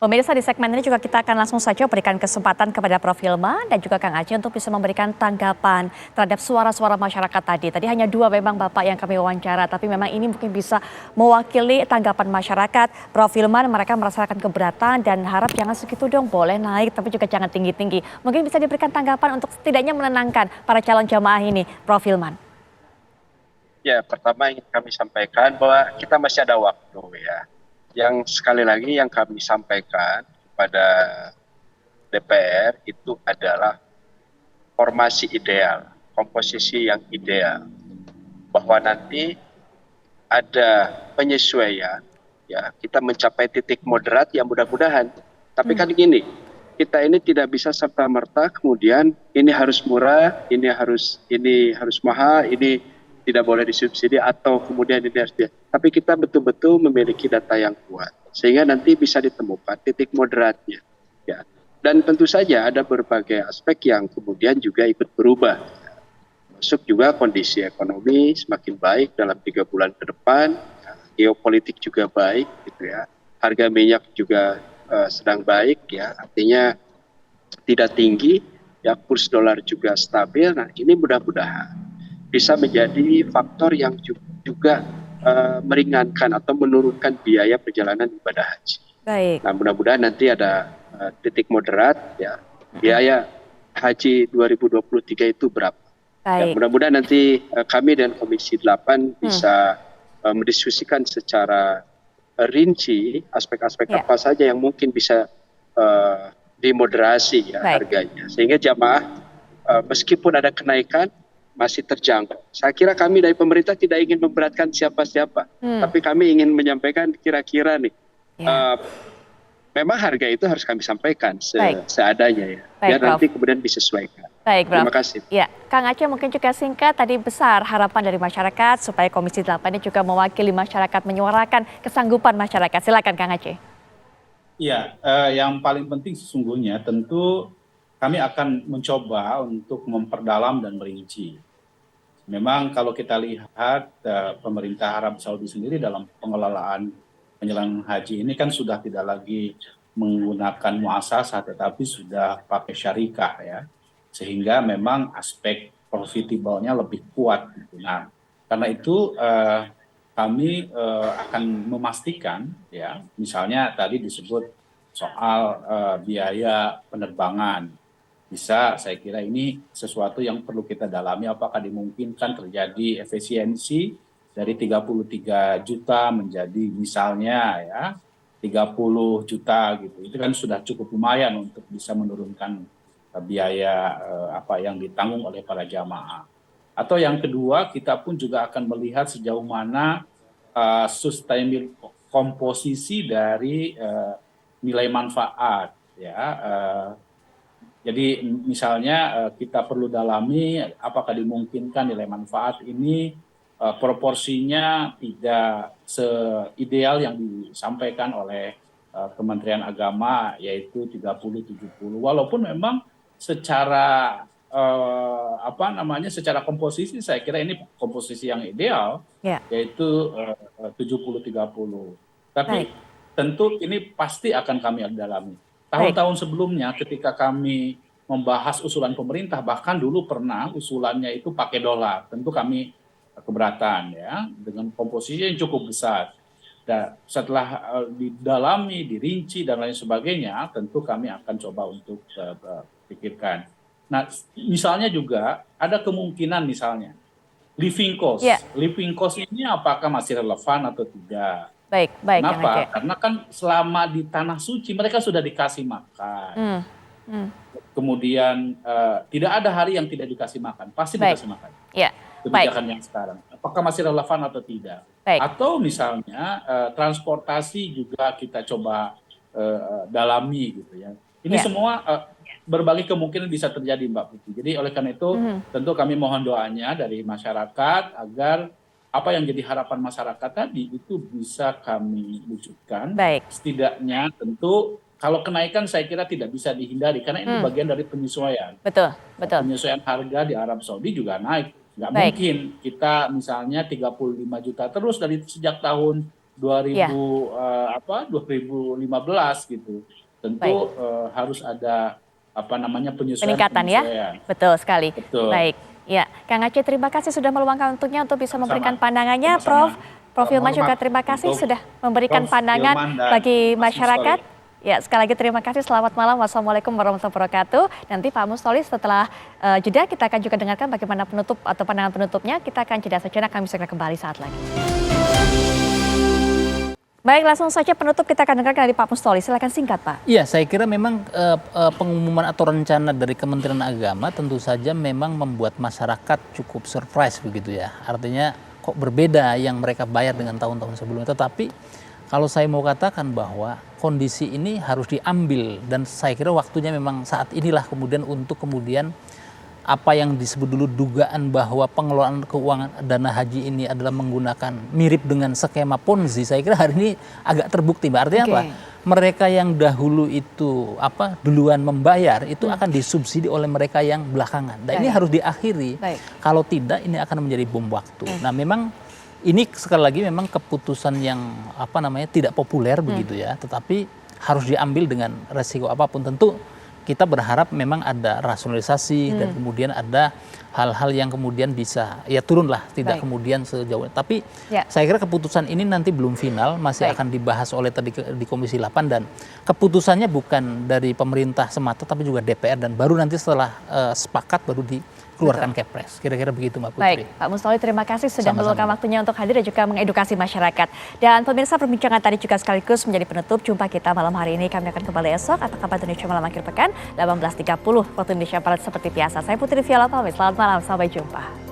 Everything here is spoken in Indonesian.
Pemirsa, di segmen ini juga kita akan langsung saja berikan kesempatan kepada Prof. Hilman dan juga Kang Aceh untuk bisa memberikan tanggapan terhadap suara-suara masyarakat tadi. Tadi hanya dua memang Bapak yang kami wawancara, tapi memang ini mungkin bisa mewakili tanggapan masyarakat. Prof. Hilman, mereka merasakan keberatan dan harap jangan segitu dong, boleh naik tapi juga jangan tinggi-tinggi. Mungkin bisa diberikan tanggapan untuk setidaknya menenangkan para calon jamaah ini, Prof. Hilman. Ya, pertama ingin kami sampaikan bahwa kita masih ada waktu ya. Yang sekali lagi yang kami sampaikan kepada DPR itu adalah formasi ideal, komposisi yang ideal. Bahwa nanti ada penyesuaian, ya kita mencapai titik moderat yang mudah-mudahan. Tapi kan gini, kita ini tidak bisa serta-merta kemudian ini harus murah, ini harus mahal, ini tidak boleh disubsidi atau kemudian ini harus tapi kita betul-betul memiliki data yang kuat sehingga nanti bisa ditemukan titik moderatnya ya. Dan tentu saja ada berbagai aspek yang kemudian juga ikut berubah, masuk juga kondisi ekonomi semakin baik dalam 3 bulan ke depan, geopolitik juga baik gitu ya, harga minyak juga sedang baik ya, artinya tidak tinggi ya, kurs dolar juga stabil. Nah ini mudah-mudahan bisa menjadi faktor yang juga meringankan atau menurunkan biaya perjalanan ibadah haji. Baik. Nah mudah-mudahan nanti ada titik moderat ya, biaya haji 2023 itu berapa. Ya, mudah-mudahan nanti kami dan Komisi 8 bisa mendiskusikan secara rinci aspek-aspek apa saja yang mungkin bisa dimoderasi ya harganya. Sehingga jamaah meskipun ada kenaikan masih terjangkau. Saya kira kami dari pemerintah tidak ingin memberatkan siapa-siapa, tapi kami ingin menyampaikan kira-kira nih, memang harga itu harus kami sampaikan seadanya ya, biar nanti kemudian disesuaikan. Baik, Prof. Terima kasih. Ya, Kang Aceh mungkin juga singkat, tadi besar harapan dari masyarakat supaya Komisi 8 ini juga mewakili masyarakat, menyuarakan kesanggupan masyarakat. Silakan Kang Aceh. Iya, yang paling penting sesungguhnya tentu kami akan mencoba untuk memperdalam dan merinci. Memang kalau kita lihat pemerintah Arab Saudi sendiri dalam pengelolaan penyelenggaraan haji ini kan sudah tidak lagi menggunakan muasasah tetapi sudah pakai syarikah ya. Sehingga memang aspek profitable-nya lebih kuat. Nah, karena itu kami akan memastikan ya, misalnya tadi disebut soal biaya penerbangan. Bisa, saya kira ini sesuatu yang perlu kita dalami, apakah dimungkinkan terjadi efisiensi dari 33 juta menjadi misalnya ya 30 juta gitu. Itu kan sudah cukup lumayan untuk bisa menurunkan biaya apa yang ditanggung oleh para jamaah. Atau yang kedua, kita pun juga akan melihat sejauh mana sustainable komposisi dari nilai manfaat ya. Jadi misalnya kita perlu dalami apakah dimungkinkan nilai manfaat ini proporsinya tidak seideal yang disampaikan oleh Kementerian Agama, yaitu 30-70. Walaupun memang secara secara komposisi saya kira ini komposisi yang ideal, yaitu 70-30. Tapi tentu ini pasti akan kami dalami. Tahun-tahun sebelumnya ketika kami membahas usulan pemerintah, bahkan dulu pernah usulannya itu pakai dolar, tentu kami keberatan ya, dengan komposisi yang cukup besar. Dan setelah didalami, dirinci dan lain sebagainya, tentu kami akan coba untuk pikirkan. Nah, misalnya juga ada kemungkinan misalnya living cost. Living cost ini apakah masih relevan atau tidak? Baik. Kenapa? Karena kan selama di tanah suci mereka sudah dikasih makan. Kemudian tidak ada hari yang tidak dikasih makan, pasti dikasih makan. Kebijakan yang sekarang, apakah masih relevan atau tidak? Atau misalnya transportasi juga kita coba dalami gitu ya. Ini semua berbagai kemungkinan bisa terjadi, Mbak Putri. Jadi oleh karena itu tentu kami mohon doanya dari masyarakat agar apa yang jadi harapan masyarakat tadi itu bisa kami wujudkan. Setidaknya tentu kalau kenaikan saya kira tidak bisa dihindari karena ini bagian dari penyesuaian. Betul. Penyesuaian harga di Arab Saudi juga naik. Nggak mungkin kita misalnya 35 juta terus dari sejak tahun 2015 gitu. Tentu harus ada peningkatan ya, betul sekali. Betul. Baik, ya, Kang Aceh terima kasih sudah meluangkan waktunya untuk bisa memberikan pandangannya, Prof. Prof Hilman juga terima kasih sudah memberikan pandangan bagi masyarakat. Ya, sekali lagi terima kasih. Selamat malam. Wassalamualaikum warahmatullahi wabarakatuh. Nanti Pak Mustoli setelah jeda kita akan juga dengarkan bagaimana penutup atau pandangan penutupnya. Kita akan jeda sejenak, kami segera kembali saat lagi. Baik, langsung saja penutup kita akan dengarkan dari Pak Mustoli. Silakan singkat, Pak. Iya, saya kira memang pengumuman atau rencana dari Kementerian Agama tentu saja memang membuat masyarakat cukup surprise begitu ya. Artinya kok berbeda yang mereka bayar dengan tahun-tahun sebelumnya. Tetapi kalau saya mau katakan bahwa kondisi ini harus diambil dan saya kira waktunya memang saat inilah kemudian untuk kemudian apa yang disebut dulu dugaan bahwa pengelolaan keuangan dana haji ini adalah menggunakan mirip dengan skema Ponzi, saya kira hari ini agak terbukti, Mbak. Artinya apa? Mereka yang dahulu itu duluan membayar itu akan disubsidi oleh mereka yang belakangan. Dan ini harus diakhiri. Kalau tidak ini akan menjadi bom waktu. Nah, memang ini sekali lagi memang keputusan yang tidak populer begitu ya, tetapi harus diambil dengan resiko apapun. Tentu kita berharap memang ada rasionalisasi dan kemudian ada hal-hal yang kemudian bisa ya turunlah, tidak kemudian sejauh. Tapi saya kira keputusan ini nanti belum final, masih akan dibahas oleh tadi di Komisi 8 dan keputusannya bukan dari pemerintah semata tapi juga DPR dan baru nanti setelah sepakat baru dikeluarkan Kepres. Kira-kira begitu, Mbak Putri. Baik, Pak Mustoli terima kasih sudah meluangkan waktunya untuk hadir dan juga mengedukasi masyarakat. Dan pemirsa, perbincangan tadi juga sekaligus menjadi penutup jumpa kita malam hari ini. Kami akan kembali esok atau kabar Indonesia malam akhir pekan 18.30 waktu Indonesia Barat seperti biasa. Saya Putri Viola pamit. Selamat malam, sampai jumpa.